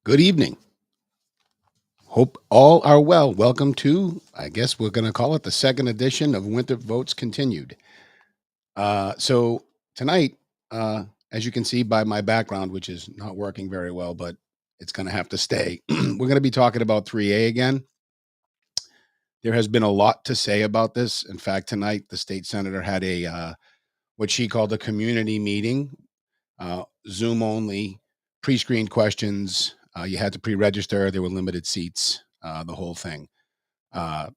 Good evening. Hope all are well. Welcome to, I guess we're going to call it the second edition of Winthrop Votes Continued. So tonight, uh, as you can see by my background, which is not working very well, but it's going to have to stay, we're going to be talking about 3A again. There has been a lot to say about this. In fact, tonight, the state senator had what she called a community meeting, Zoom only, pre screened questions. You had to pre register, there were limited seats, the whole thing. Uh,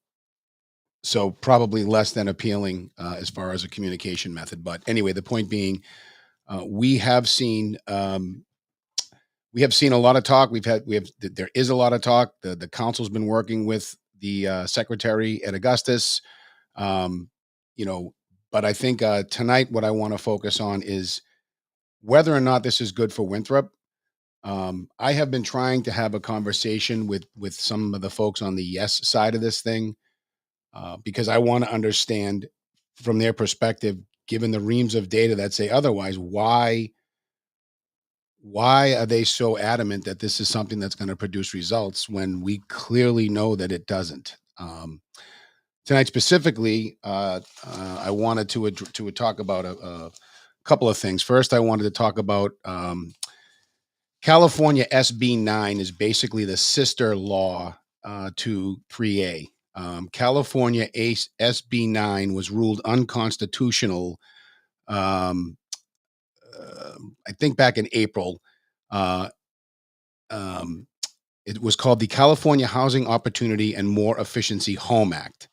so probably less than appealing as far as a communication method. But anyway, the point being, we have seen a lot of talk. There is a lot of talk. The council's been working with the secretary at Augustus, um, you know. But I think tonight, what I want to focus on is whether or not this is good for Winthrop. I have been trying to have a conversation with some of the folks on the yes side of this thing because I want to understand from their perspective, given the reams of data that say otherwise, why are they so adamant that this is something that's going to produce results when we clearly know that it doesn't? Tonight specifically, I wanted to talk about a couple of things. First, I wanted to talk about California SB 9 is basically the sister law to 3A. California SB 9 was ruled unconstitutional, um, I think back in April. Uh, um, it was called the California Housing Opportunity and More Efficiency Home Act.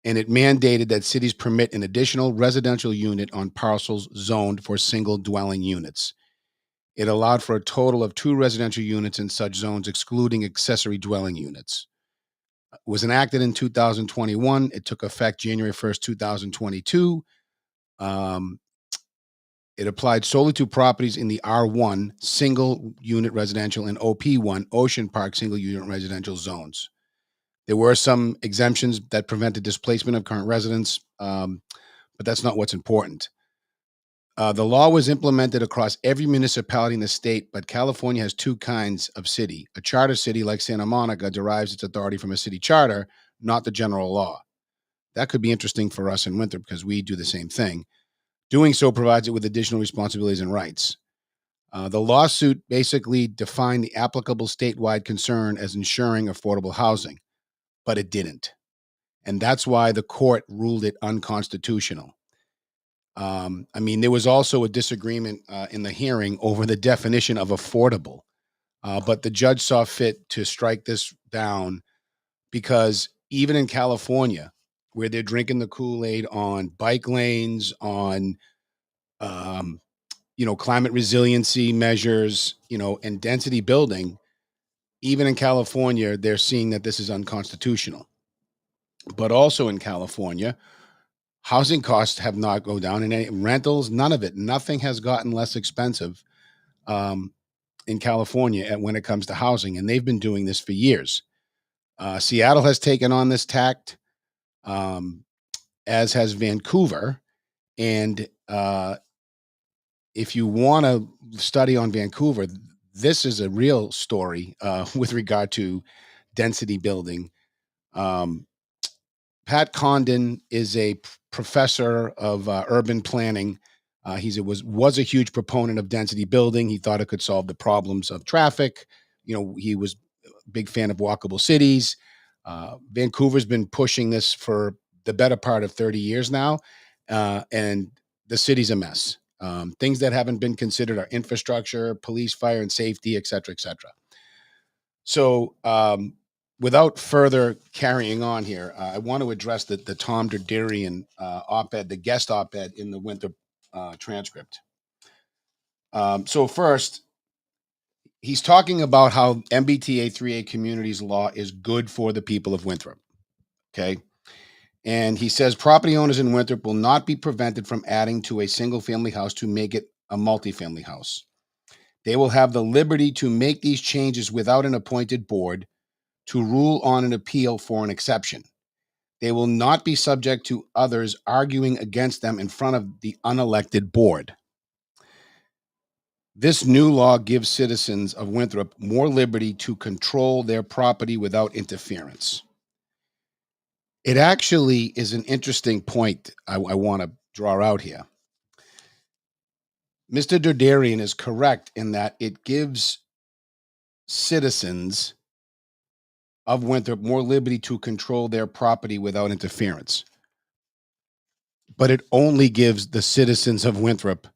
And it mandated that cities permit an additional residential unit on parcels zoned for single dwelling units. It allowed for a total of two residential units in such zones, excluding accessory dwelling units. It was enacted in 2021. It took effect January 1st, 2022. Um, it applied solely to properties in the R1 single unit residential and OP1 Ocean Park single unit residential zones. There were some exemptions that prevented displacement of current residents, but that's not what's important. The law was implemented across every municipality in the state, but California has two kinds of city. A charter city like Santa Monica derives its authority from a city charter, not the general law. That could be interesting for us in Winthrop because we do the same thing. Doing so provides it with additional responsibilities and rights. The lawsuit basically defined the applicable statewide concern as ensuring affordable housing, but it didn't. And that's why the court ruled it unconstitutional. I mean, there was also a disagreement in the hearing over the definition of affordable, but the judge saw fit to strike this down because even in California, where they're drinking the Kool Aid on bike lanes, on um, climate resiliency measures, and density building, even in California, they're seeing that this is unconstitutional. But also in California, housing costs have not go down, and any rentals, none of it, nothing has gotten less expensive um, in California when it comes to housing, and they've been doing this for years. Seattle has taken on this tact, um, as has Vancouver, and if you want to study on Vancouver, this is a real story with regard to density building. Um, Pat Condon is a professor of urban planning. Was a huge proponent of density building. He thought it could solve the problems of traffic. He was a big fan of walkable cities. Vancouver's been pushing this for the better part of 30 years now, and the city's a mess. Things that haven't been considered are infrastructure, police, fire, and safety, et cetera, et cetera. So, without further carrying on here, I want to address the Tom Derderian op-ed, the guest op-ed in the Winthrop transcript. So first, he's talking about how MBTA 3A communities law is good for the people of Winthrop. Okay. And he says property owners in Winthrop will not be prevented from adding to a single family house to make it a multifamily house. They will have the liberty to make these changes without an appointed board, to rule on an appeal for an exception. They will not be subject to others arguing against them in front of the unelected board. This new law gives citizens of Winthrop more liberty to control their property without interference. It actually is an interesting point I want to draw out here. Mr. Derderian is correct in that it gives citizens of Winthrop more liberty to control their property without interference. But it only gives the citizens of Winthrop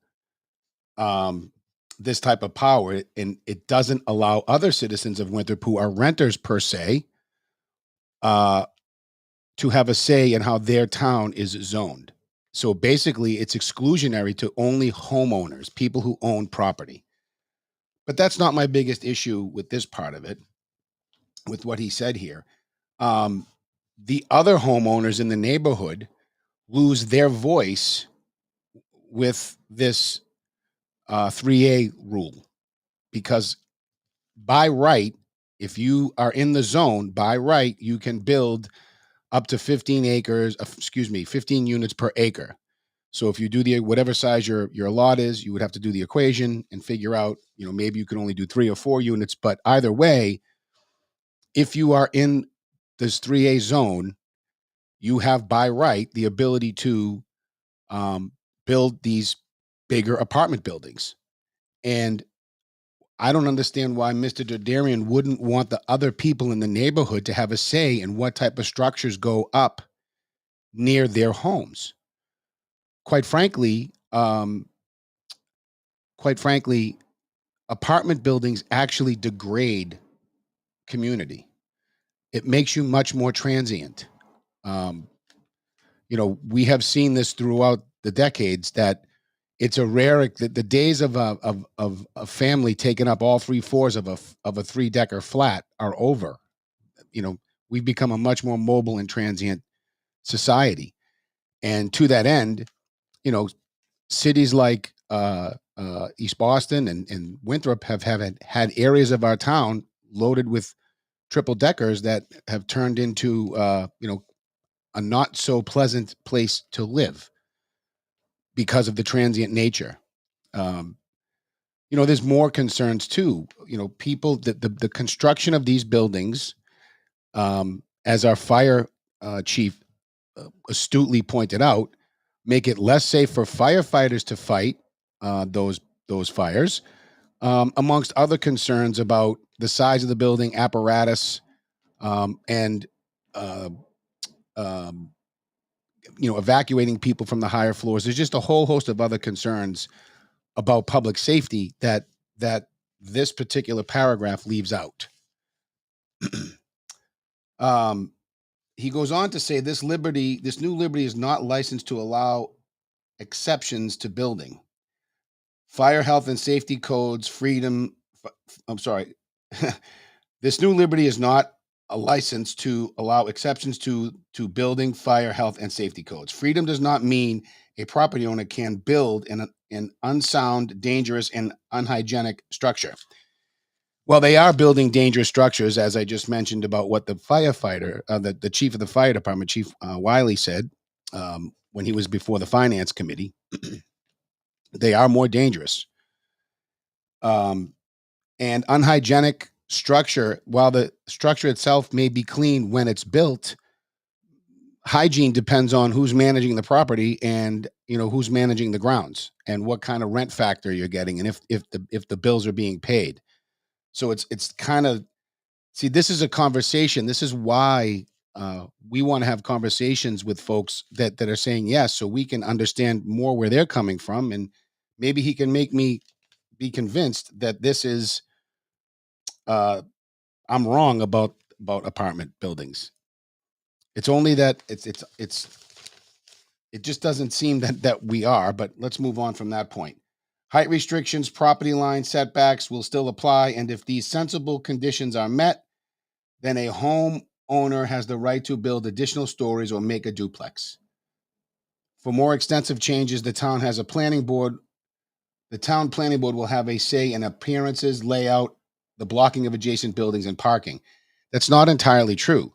um, this type of power, and it doesn't allow other citizens of Winthrop who are renters per se uh, to have a say in how their town is zoned. So basically, it's exclusionary to only homeowners, people who own property. But that's not my biggest issue with this part of it, with what he said here. Um, the other homeowners in the neighborhood lose their voice with this 3A rule because by right, if you are in the zone, by right, you can build up to 15 acres, 15 units per acre. So if you do the whatever size your lot is, you would have to do the equation and figure out, maybe you can only do 3 or 4 units. But either way, if you are in this 3A zone, you have by right the ability to um, build these bigger apartment buildings. And I don't understand why Mr. Derderian wouldn't want the other people in the neighborhood to have a say in what type of structures go up near their homes. Quite frankly, quite frankly, apartment buildings actually degrade community. It makes you much more transient. Um, we have seen this throughout the decades that it's a rare that the days of a family taking up all three floors of a three-decker flat are over. You know, we've become a much more mobile and transient society, and to that end, you know, cities like East Boston and Winthrop have had areas of our town loaded with triple deckers that have turned into a not so pleasant place to live because of the transient nature. Um, there's more concerns too. People the construction of these buildings, as our fire chief astutely pointed out, make it less safe for firefighters to fight those fires, amongst other concerns about the size of the building, apparatus, and uh, um, evacuating people from the higher floors. There's just a whole host of other concerns about public safety that this particular paragraph leaves out. um, he goes on to say this new liberty is not licensed to allow exceptions to building. Fire, health, and safety codes, I'm sorry. This new liberty is not a license to allow exceptions to building, fire, health, and safety codes. Freedom does not mean a property owner can build an unsound, dangerous, and unhygienic structure. Well, they are building dangerous structures, as I just mentioned about what the firefighter, the chief of the fire department, Chief Wiley, said when he was before the finance committee. They are more dangerous. Um, and unhygienic structure, while the structure itself may be clean when it's built, hygiene depends on who's managing the property and who's managing the grounds and what kind of rent factor you're getting and if the bills are being paid. So it's kind of, see, this is a conversation. This is why we want to have conversations with folks that are saying yes, so we can understand more where they're coming from, and maybe he can make me be convinced that this is uh, I'm wrong about apartment buildings. It's only that it just doesn't seem that we are. But let's move on from that point. Height restrictions, property line setbacks will still apply, and if these sensible conditions are met, then a home owner has the right to build additional stories or make a duplex. For more extensive changes, the town has a planning board. The town planning board will have a say in appearances, layout, the blocking of adjacent buildings, and parking. That's not entirely true.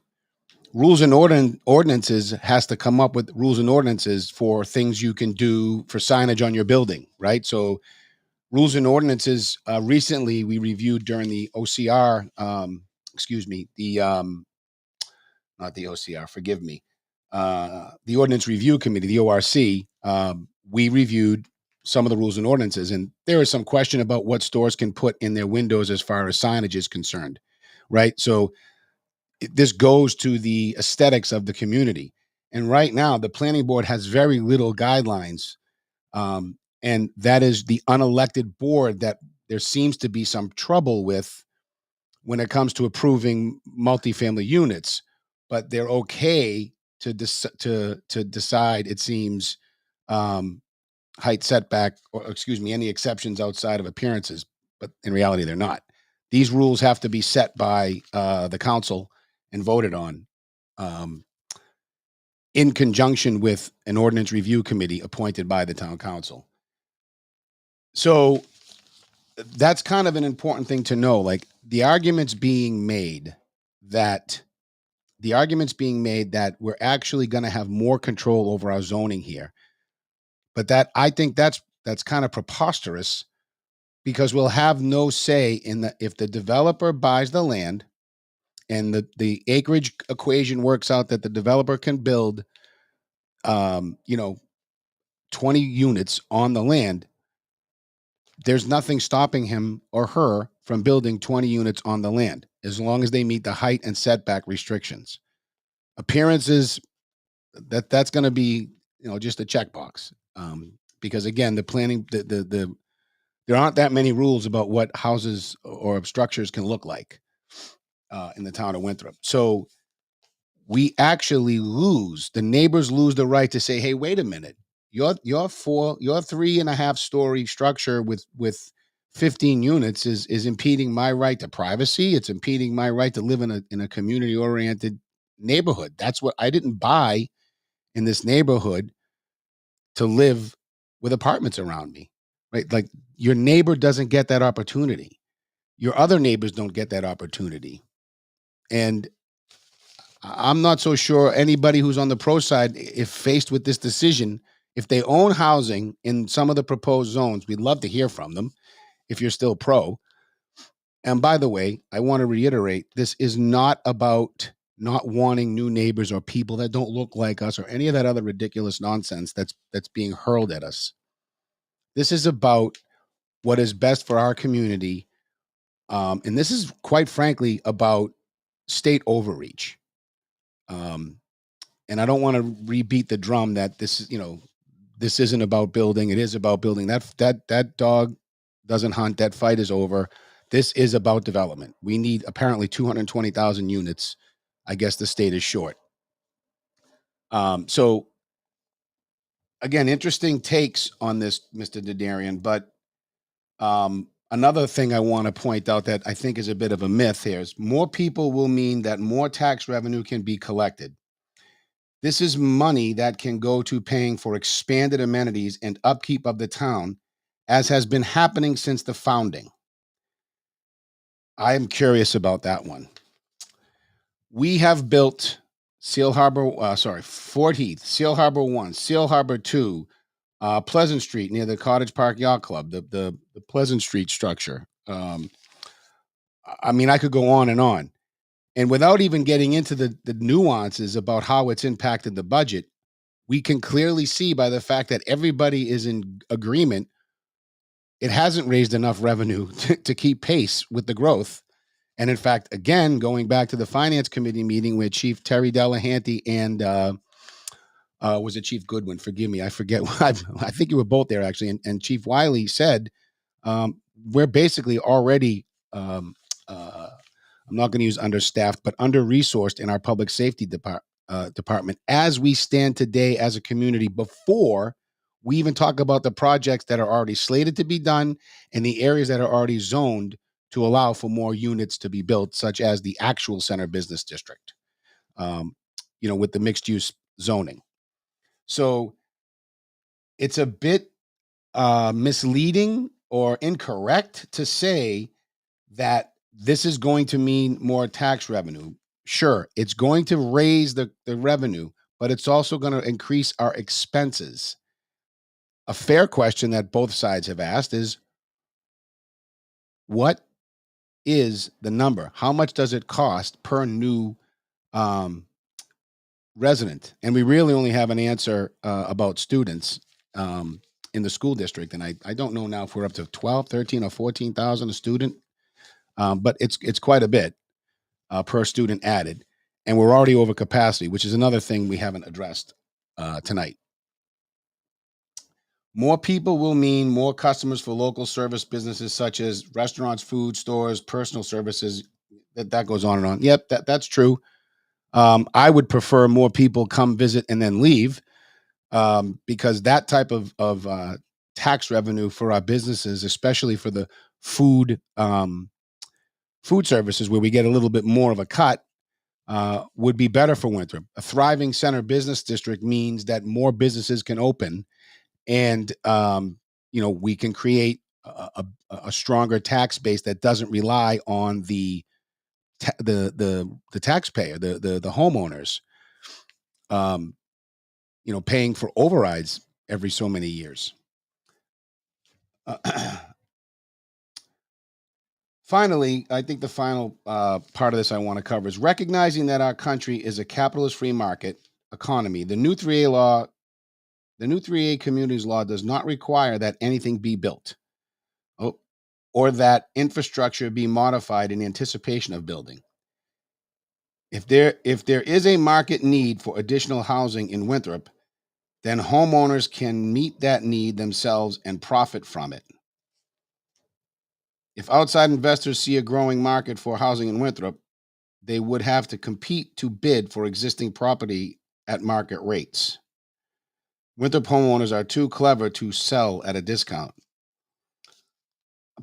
Rules and ordinances has to come up with rules and ordinances for things you can do for signage on your building, right? So Rules and ordinances, recently we reviewed during the OCR, excuse me, not the OCR, forgive me, the Ordinance Review Committee, the ORC. We reviewed some of the rules and ordinances, and there is some question about what stores can put in their windows as far as signage is concerned, right? So this goes to the aesthetics of the community. And right now, the planning board has very little guidelines, and that is the unelected board that there seems to be some trouble with when it comes to approving multifamily units, but they're okay to decide. It seems, um, height setback, or excuse me, any exceptions outside of appearances, but in reality, they're not. These rules have to be set by the council and voted on, um, in conjunction with an ordinance review committee appointed by the town council. So that's kind of an important thing to know. Like that the arguments being made that we're actually going to have more control over our zoning here. But that I think that's kind of preposterous, because we'll have no say in the if the developer buys the land and the acreage equation works out that the developer can build, you know, 20 units on the land. There's nothing stopping him or her from building 20 units on the land as long as they meet the height and setback restrictions. Appearances, that's going to be, just a checkbox, because again, the planning the there aren't that many rules about what houses or structures can look like, in the town of Winthrop. So we actually the neighbors lose the right to say, hey, wait a minute, your 3.5 story structure with 15 units is impeding my right to privacy. It's impeding my right to live in a community oriented neighborhood. That's what I didn't buy in this neighborhood, to live with apartments around me, right? Like, your neighbor doesn't get that opportunity. Your other neighbors don't get that opportunity. And I'm not so sure anybody who's on the pro side, if faced with this decision, if they own housing in some of the proposed zones, we'd love to hear from them if you're still pro. And by the way, I want to reiterate, this is not about not wanting new neighbors or people that don't look like us or any of that other ridiculous nonsense that's being hurled at us. This is about what is best for our community. And this is, quite frankly, about state overreach. Um, and I don't want to rebeat the drum that this isn't about building. It is about building. That dog doesn't hunt. That fight is over. This is about development. We need apparently 220,000 units. I guess the state is short. So again, interesting takes on this, Mr. Dadarian. But another thing I want to point out that I think is a bit of a myth here is more people will mean that more tax revenue can be collected. This is money that can go to paying for expanded amenities and upkeep of the town, as has been happening since the founding. I am curious about that one. We have built Fort Heath, Seal Harbor 1, Seal Harbor 2, Pleasant Street near the Cottage Park Yacht Club, the Pleasant Street structure. I mean, I could go on and on. And without even getting into the nuances about how it's impacted the budget, we can clearly see by the fact that everybody is in agreement, it hasn't raised enough revenue to keep pace with the growth. And in fact, again, going back to the finance committee meeting where Chief Terry Delahanty and was it Chief Goodwin? Forgive me, I forget. I think you were both there actually. And Chief Wiley said, we're basically already, I'm not going to use understaffed, but under-resourced in our public safety department as we stand today as a community, before we even talk about the projects that are already slated to be done and the areas that are already zoned to allow for more units to be built, such as the actual center business district, with the mixed use zoning. So it's a bit misleading or incorrect to say that this is going to mean more tax revenue. Sure, it's going to raise the revenue, but it's also going to increase our expenses. A fair question that both sides have asked is, what is the number? How much does it cost per new um, resident? And we really only have an answer about students in the school district. And I don't know now if we're up to 12, 13, or 14,000 a student, but it's quite a bit per student added. And we're already over capacity, which is another thing we haven't addressed tonight. More people will mean more customers for local service businesses such as restaurants, food stores, personal services. That goes on and on. Yep, that's true. I would prefer more people come visit and then leave, because that type of tax revenue for our businesses, especially for the food food services, where we get a little bit more of a cut, would be better for Winthrop. A thriving center business district means that more businesses can open, and we can create a stronger tax base that doesn't rely on the taxpayer, the homeowners, um, paying for overrides every so many years. Finally, I think the final part of this I want to cover is recognizing that our country is a capitalist free market economy. The new 3A law, the new 3A communities law, does not require that anything be built, or that infrastructure be modified in anticipation of building. If there is a market need for additional housing in Winthrop, then homeowners can meet that need themselves and profit from it. If outside investors see a growing market for housing in Winthrop, they would have to compete to bid for existing property at market rates. Winthrop homeowners are too clever to sell at a discount.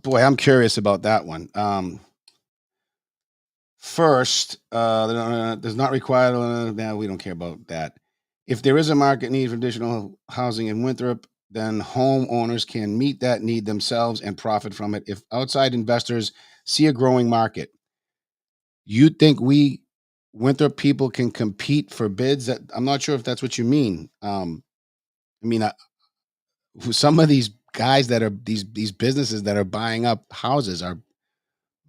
Boy, I'm curious about that one. First, does not require. Now we don't care about that. If there is a market need for additional housing in Winthrop, then homeowners can meet that need themselves and profit from it. If outside investors see a growing market, you think we Winthrop people can compete for bids? That I'm not sure if that's what you mean. I mean, some of these guys that are these businesses that are buying up houses are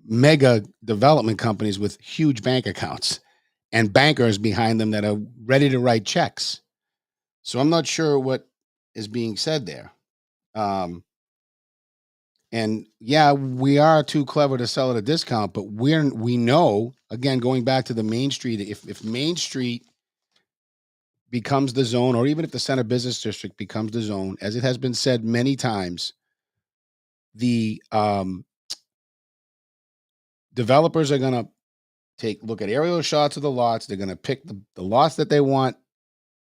mega development companies with huge bank accounts and bankers behind them that are ready to write checks. So I'm not sure what is being said there. And yeah, we are too clever to sell at a discount, but we know, again, going back to the Main Street, if Main Street becomes the zone, or even if the Center Business District becomes the zone, as it has been said many times, the developers are going to look at aerial shots of the lots. They're going to pick the lots that they want,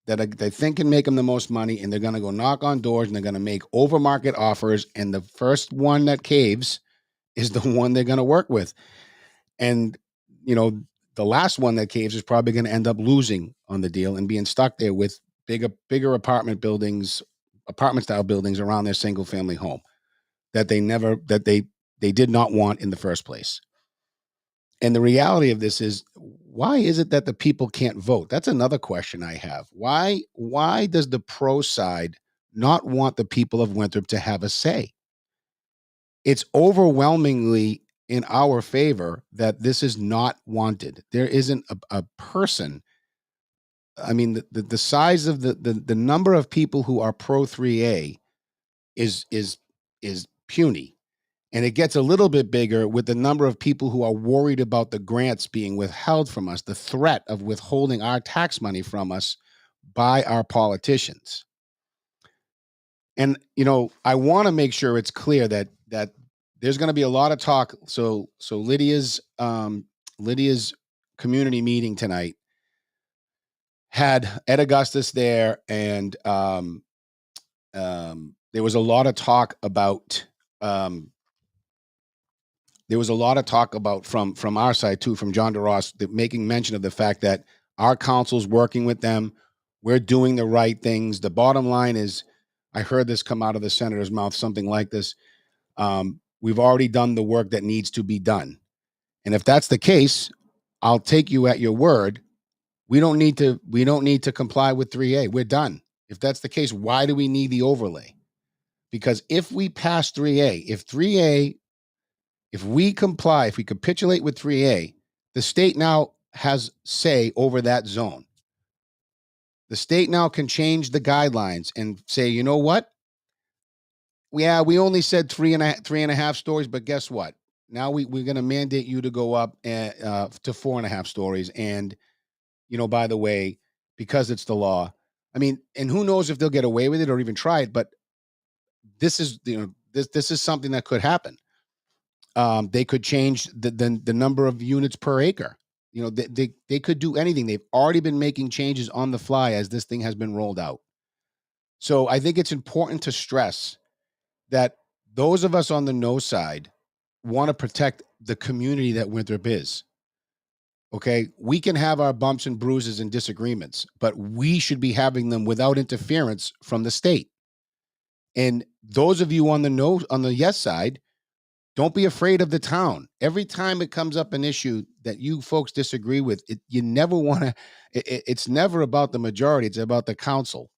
they think can make them the most money, and they're going to go knock on doors and they're going to make over market offers. And the first one that caves is the one they're going to work with. And, the last one that caves is probably going to end up losing on the deal and being stuck there with bigger apartment style buildings around their single family home that they did not want in the first place. And the reality of this is, why is it that the people can't vote? That's another question I have. Why does the pro side not want the people of Winthrop to have a say? It's overwhelmingly in our favor that this is not wanted. There isn't a person. I mean, the size of the number of people who are pro 3A is puny. And it gets a little bit bigger with the number of people who are worried about the grants being withheld from us, the threat of withholding our tax money from us by our politicians. And I want to make sure it's clear that there's going to be a lot of talk. So Lydia's community meeting tonight had Ed Augustus there, and there was a lot of talk about from our side too, from John DeRoss, making mention of the fact that our council's working with them. We're doing the right things. The bottom line is, I heard this come out of the senator's mouth, something like this. We've already done the work that needs to be done. And if that's the case, I'll take you at your word. We don't need to comply with 3A. We're done. If that's the case, why do we need the overlay? Because if we pass 3A, if 3A If we comply, if we capitulate with 3A, the state now has say over that zone. The state now can change the guidelines and say, you know what? Yeah, we only said three and a half stories, but guess what? Now we're going to mandate you to go up to 4.5 stories. And, by the way, because it's the law, I mean, and who knows if they'll get away with it or even try it, but this is something that could happen. They could change the number of units per acre. They could do anything. They've already been making changes on the fly as this thing has been rolled out. So I think it's important to stress that those of us on the no side want to protect the community that Winthrop is. Okay, we can have our bumps and bruises and disagreements, but we should be having them without interference from the state. And those of you on the yes side, don't be afraid of the town. Every time it comes up an issue that you folks disagree with, you never want to. It's never about the majority. It's about the council.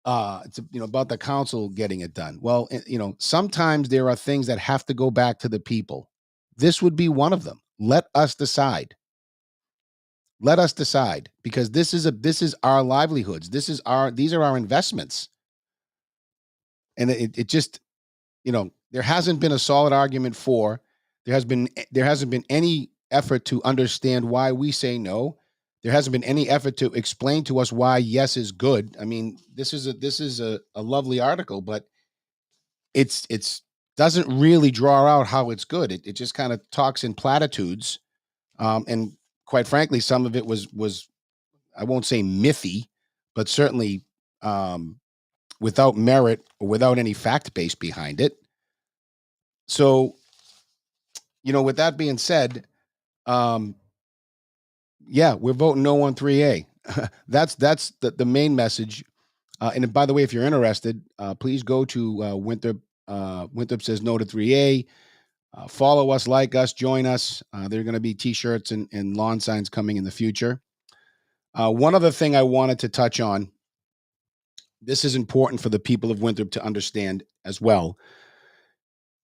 It's about the council getting it done. Well, sometimes there are things that have to go back to the people. This would be one of them. Let us decide. Let us decide, because this is our livelihoods. These are our investments. And it just, there hasn't been a solid argument for. There hasn't been any effort to understand why we say no. There hasn't been any effort to explain to us why yes is good. I mean, this is a lovely article, but it's doesn't really draw out how it's good. It just kind of talks in platitudes, and quite frankly, some of it was I won't say mythy, but certainly without merit or without any fact base behind it. So, with that being said, yeah, we're voting no on 3A. That's the main message. And by the way, if you're interested, please go to Winthrop. Winthrop says no to 3A. Follow us, like us, join us. There are going to be T-shirts and lawn signs coming in the future. One other thing I wanted to touch on. This is important for the people of Winthrop to understand as well.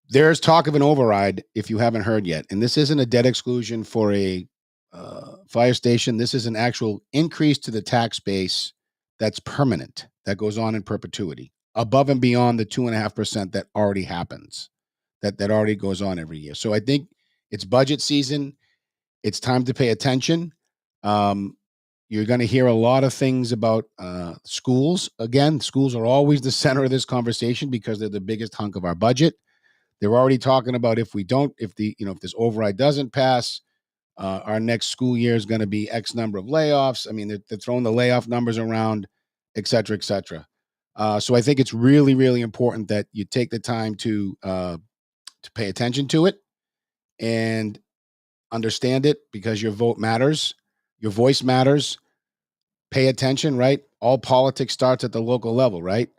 There's talk of an override, if you haven't heard yet, and this isn't a debt exclusion for a fire station. This is an actual increase to the tax base that's permanent, that goes on in perpetuity, above and beyond the 2.5% that already happens, that already goes on every year. So I think it's budget season. It's time to pay attention. You're going to hear a lot of things about schools. Again, schools are always the center of this conversation because they're the biggest hunk of our budget. They're already talking about if this override doesn't pass, our next school year is going to be X number of layoffs. I mean, they're throwing the layoff numbers around, et cetera, et cetera. So I think it's really, really important that you take the time to pay attention to it and understand it, because your vote matters, your voice matters. Pay attention, right? All politics starts at the local level, right?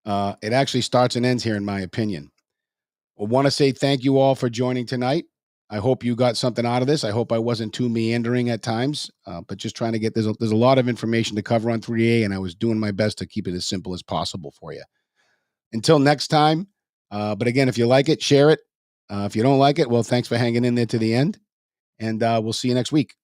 It actually starts and ends here, in my opinion. I want to say thank you all for joining tonight. I hope you got something out of this. I hope I wasn't too meandering at times, but just trying to get there's a lot of information to cover on 3A, and I was doing my best to keep it as simple as possible for you. Until next time, but again, if you like it, share it. If you don't like it, well, thanks for hanging in there to the end, and we'll see you next week.